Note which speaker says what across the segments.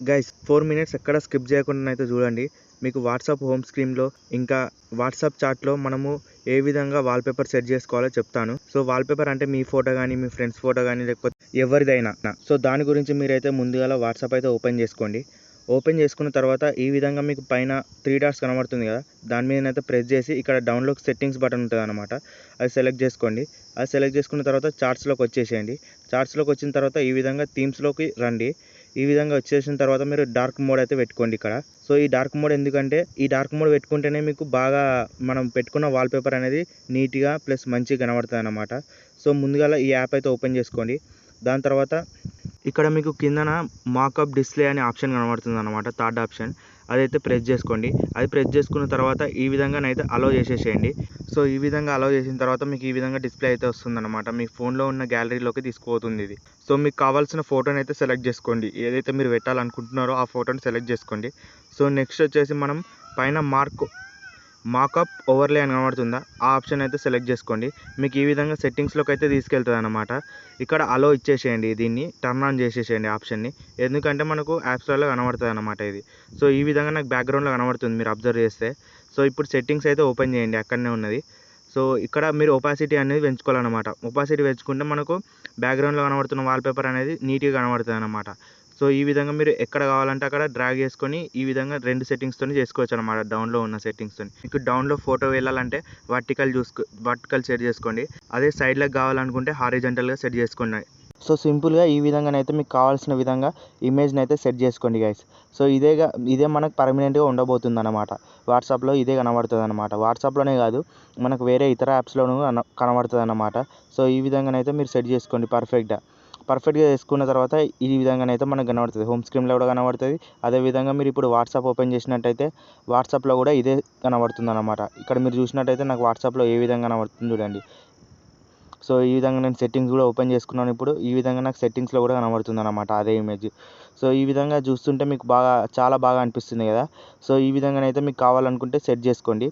Speaker 1: Guys 4 minutes ఎక్కడ skip చేయకుండా అయితే చూడండి. మీకు వాట్సాప్ హోమ్ స్క్రీన్లో ఇంకా వాట్సాప్ చాట్లో మనము ఏ విధంగా వాల్పేపర్ సెట్ చేసుకోవాలో చెప్తాను. సో వాల్పేపర్ అంటే మీ ఫోటో కానీ మీ ఫ్రెండ్స్ ఫోటో కానీ లేకపోతే ఎవరిదైనా. సో దాని గురించి మీరైతే ముందుగా వాట్సాప్ అయితే ఓపెన్ చేసుకోండి. ఓపెన్ చేసుకున్న తర్వాత ఈ విధంగా మీకు పైన 3 డాట్స్ కనబడుతుంది కదా, దాని మీద అయితే ప్రెస్ చేసి ఇక్కడ డౌన్లోడ్ సెట్టింగ్స్ బటన్ ఉంటుంది అనమాట. అది సెలెక్ట్ చేసుకోండి. అది సెలెక్ట్ చేసుకున్న తర్వాత చార్ట్స్లోకి వచ్చేసేయండి. చార్ట్స్లోకి వచ్చిన తర్వాత ఈ విధంగా థీమ్స్లోకి రండి. ఈ విధంగా వచ్చేసిన తర్వాత మీరు డార్క్ మోడ్ అయితే పెట్టుకోండి ఇక్కడ. సో ఈ డార్క్ మోడ్ ఎందుకంటే ఈ డార్క్ మోడ్ పెట్టుకుంటేనే మీకు బాగా మనం పెట్టుకున్న వాల్పేపర్ అనేది నీట్గా ప్లస్ మంచిగా కనబడుతుంది అన్నమాట. సో ముందుగా ఈ యాప్ అయితే ఓపెన్ చేసుకోండి. దాని తర్వాత ఇక్కడ మీకు కిందన మాకప్ డిస్ప్లే అనే ఆప్షన్ కనబడుతుంది అనమాట, థర్డ్ ఆప్షన్. అదైతే ప్రెస్ చేసుకోండి. అది ప్రెస్ చేసుకున్న తర్వాత ఈ విధంగానైతే అలౌ చేసేసేయండి. సో ఈ విధంగా అలౌ చేసిన తర్వాత మీకు ఈ విధంగా డిస్ప్లే అయితే వస్తుందన్నమాట. మీ ఫోన్లో ఉన్న గ్యాలరీలోకి తీసుకుపోతుంది ఇది. సో మీకు కావాల్సిన ఫోటోని అయితే సెలెక్ట్ చేసుకోండి. ఏదైతే మీరు పెట్టాలనుకుంటున్నారో ఆ ఫోటోని సెలెక్ట్ చేసుకోండి. సో నెక్స్ట్ వచ్చేసి మనం పైన మాకప్ ఓవర్లే అని కనబడుతుందా, ఆ ఆప్షన్ అయితే సెలెక్ట్ చేసుకోండి. మీకు ఈ విధంగా సెట్టింగ్స్లోకి అయితే తీసుకెళ్తుంది అనమాట. ఇక్కడ అలో ఇచ్చేసేయండి, దీన్ని టర్న్ ఆన్ చేసేసేయండి ఆప్షన్ని. ఎందుకంటే మనకు యాప్స్లలో కనబడుతుంది అనమాట ఇది. సో ఈ విధంగా నాకు బ్యాక్గ్రౌండ్లో కనబడుతుంది మీరు అబ్జర్వ్ చేస్తే. సో ఇప్పుడు సెట్టింగ్స్ అయితే ఓపెన్ చేయండి, అక్కడనే ఉన్నది. సో ఇక్కడ మీరు ఒపాసిటీ అనేది పెంచుకోవాలన్నమాట. ఒపాసిటీ పెంచుకుంటే మనకు బ్యాక్గ్రౌండ్లో కనబడుతున్న వాల్పేపర్ అనేది నీట్గా కనబడుతుంది అనమాట. సో ఈ విధంగా మీరు ఎక్కడ కావాలంటే అక్కడ డ్రాగ్ చేసుకొని ఈ విధంగా 2 సెట్టింగ్స్తో చేసుకోవచ్చు అనమాట. డౌన్లో ఉన్న సెట్టింగ్స్తో మీకు డౌన్లో ఫోటో వెళ్ళాలంటే వర్టికల్ సెట్ చేసుకోండి. అదే సైడ్లకు కావాలనుకుంటే హారిజంటల్గా సెట్ చేసుకోండి. సో సింపుల్గా ఈ విధంగానైతే మీకు కావాల్సిన విధంగా ఇమేజ్ని అయితే సెట్ చేసుకోండి గైస్. సో ఇదే మనకు పర్మనెంట్గా ఉండబోతుంది అనమాట. వాట్సాప్లో ఇదే కనబడుతుంది అనమాట. వాట్సాప్లోనే కాదు, మనకు వేరే ఇతర యాప్స్లోనూ కనబడుతుంది అనమాట. సో ఈ విధంగానైతే మీరు సెట్ చేసుకోండి పర్ఫెక్ట్గా చేసుకున్న తర్వాత ఈ విధంగానైతే మనకు కనబడుతుంది. హోమ్ స్క్రీన్లో కూడా కనబడుతుంది. అదేవిధంగా మీరు ఇప్పుడు వాట్సాప్ ఓపెన్ చేసినట్టయితే వాట్సాప్లో కూడా ఇదే కనబడుతుంది అనమాట. ఇక్కడ మీరు చూసినట్టయితే నాకు వాట్సాప్లో ఏ విధంగా కనబడుతుంది చూడండి. సో ఈ విధంగా నేను సెట్టింగ్స్ కూడా ఓపెన్ చేసుకున్నాను. ఇప్పుడు ఈ విధంగా నాకు సెట్టింగ్స్లో కూడా కనబడుతుంది అనమాట అదే ఇమేజ్. సో ఈ విధంగా చూస్తుంటే మీకు చాలా బాగా అనిపిస్తుంది కదా. సో ఈ విధంగానైతే మీకు కావాలనుకుంటే సెట్ చేసుకోండి.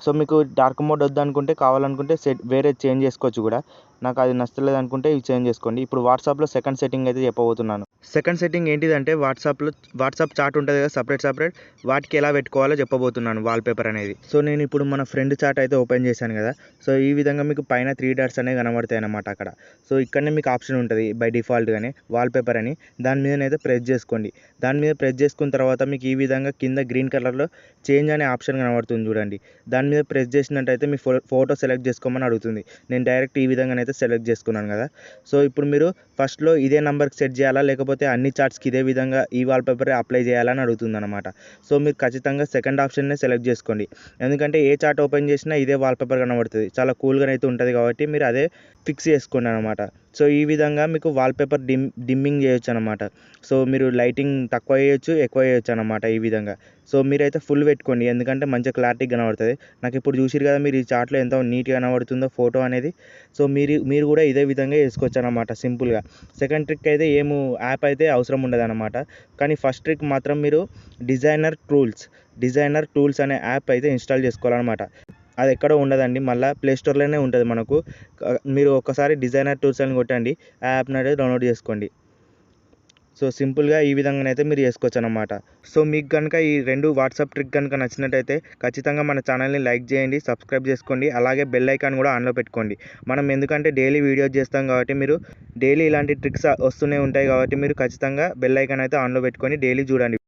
Speaker 1: సో మీకు డార్క్ మోడ్ వద్దనుకుంటే కావాలనుకుంటే వేరే చేంజ్ చేసుకోవచ్చు కూడా. నాకు అది నచ్చలేదు అనుకుంటే ఇవి చేంజ్ చేసుకోండి. ఇప్పుడు వాట్సాప్లో సెకండ్ సెట్టింగ్ అయితే చెప్పబోతున్నాను. సెకండ్ సెట్టింగ్ ఏంటిదంటే వాట్సాప్ చాట్ ఉంటుంది కదా, సపరేట్ వాటికి ఎలా పెట్టుకోవాలో చెప్పబోతున్నాను వాల్పేపర్ అనేది. సో నేను ఇప్పుడు మన ఫ్రెండ్ చాట్ అయితే ఓపెన్ చేశాను కదా. సో ఈ విధంగా మీకు పైన 3 డాట్స్ అనేవి కనబడతాయి అన్నమాట అక్కడ. సో ఇక్కడనే మీకు ఆప్షన్ ఉంటుంది బై డిఫాల్ట్గానే వాల్పేపర్ అని. దాని మీదనైతే ప్రెస్ చేసుకోండి. దాని మీద ప్రెస్ చేసుకున్న తర్వాత మీకు ఈ విధంగా కింద గ్రీన్ కలర్లో చేంజ్ అనే ఆప్షన్ కనబడుతుంది చూడండి. దాని మీద ప్రెస్ చేసినట్టయితే మీ ఫోటో సెలెక్ట్ చేసుకోమని అడుగుతుంది. నేను డైరెక్ట్ ఈ విధంగానైతే సెలెక్ట్ చేసుకున్నాను కదా. సో ఇప్పుడు మీరు ఫస్ట్లో ఇదే నెంబర్కి సెట్ చేయాలా లేకపోతే అన్ని చార్ట్స్కి ఇదే విధంగా ఈ వాల్పేపర్ అప్లై చేయాలని అడుగుతుంది అనమాట. సో మీరు ఖచ్చితంగా సెకండ్ ఆప్షన్నే సెలెక్ట్ చేసుకోండి. ఎందుకంటే ఏ చార్ట్ ఓపెన్ చేసినా ఇదే వాల్పేపర్ కనబడుతుంది, చాలా కూల్గా అయితే ఉంటుంది కాబట్టి మీరు అదే ఫిక్స్ చేసుకోండి అనమాట. సో ఈ విధంగా మీకు వాల్పేపర్ డిమ్మింగ్ చేయొచ్చు అనమాట. సో మీరు లైటింగ్ తక్కువ చేయొచ్చు, ఎక్కువ చేయొచ్చు అనమాట ఈ విధంగా. సో మీరైతే ఫుల్ పెట్టుకోండి, ఎందుకంటే మంచిగా క్లారిటీ కనబడుతుంది. నాకు ఇప్పుడు చూసిరు కదా మీరు ఈ చార్ట్లో ఎంత నీట్గా కనబడుతుందో ఫోటో అనేది. సో మీరు కూడా ఇదే విధంగా చేసుకోవచ్చు అనమాట సింపుల్గా. సెకండ్ ట్రిక్ అయితే యాప్ అయితే అవసరం ఉండదు అనమాట. కానీ ఫస్ట్ ట్రిక్ మాత్రం మీరు డిజైనర్ టూల్స్ అనే యాప్ అయితే ఇన్స్టాల్ చేసుకోవాలన్నమాట. అది ఎక్కడో ఉండదండి, మళ్ళీ ప్లేస్టోర్లోనే ఉంటుంది మనకు. మీరు ఒకసారి డిజైనర్ టూల్స్ అని కొట్టండి, ఆ యాప్ని అయితే డౌన్లోడ్ చేసుకోండి. సో సింపుల్గా ఈ విధంగానైతే మీరు చేసుకోవచ్చు అనమాట. సో మీకు కనుక ఈ 2 వాట్సాప్ ట్రిక్ కనుక నచ్చినట్టయితే ఖచ్చితంగా మన ఛానల్ని లైక్ చేయండి, సబ్స్క్రైబ్ చేసుకోండి. అలాగే బెల్ ఐకాన్ కూడా ఆన్లో పెట్టుకోండి. మనం ఎందుకంటే డైలీ వీడియోస్ చేస్తాం కాబట్టి మీరు డైలీ ఇలాంటి ట్రిక్స్ వస్తూనే ఉంటాయి కాబట్టి మీరు ఖచ్చితంగా బెల్ ఐకాన్ అయితే ఆన్లో పెట్టుకొని డైలీ చూడండి.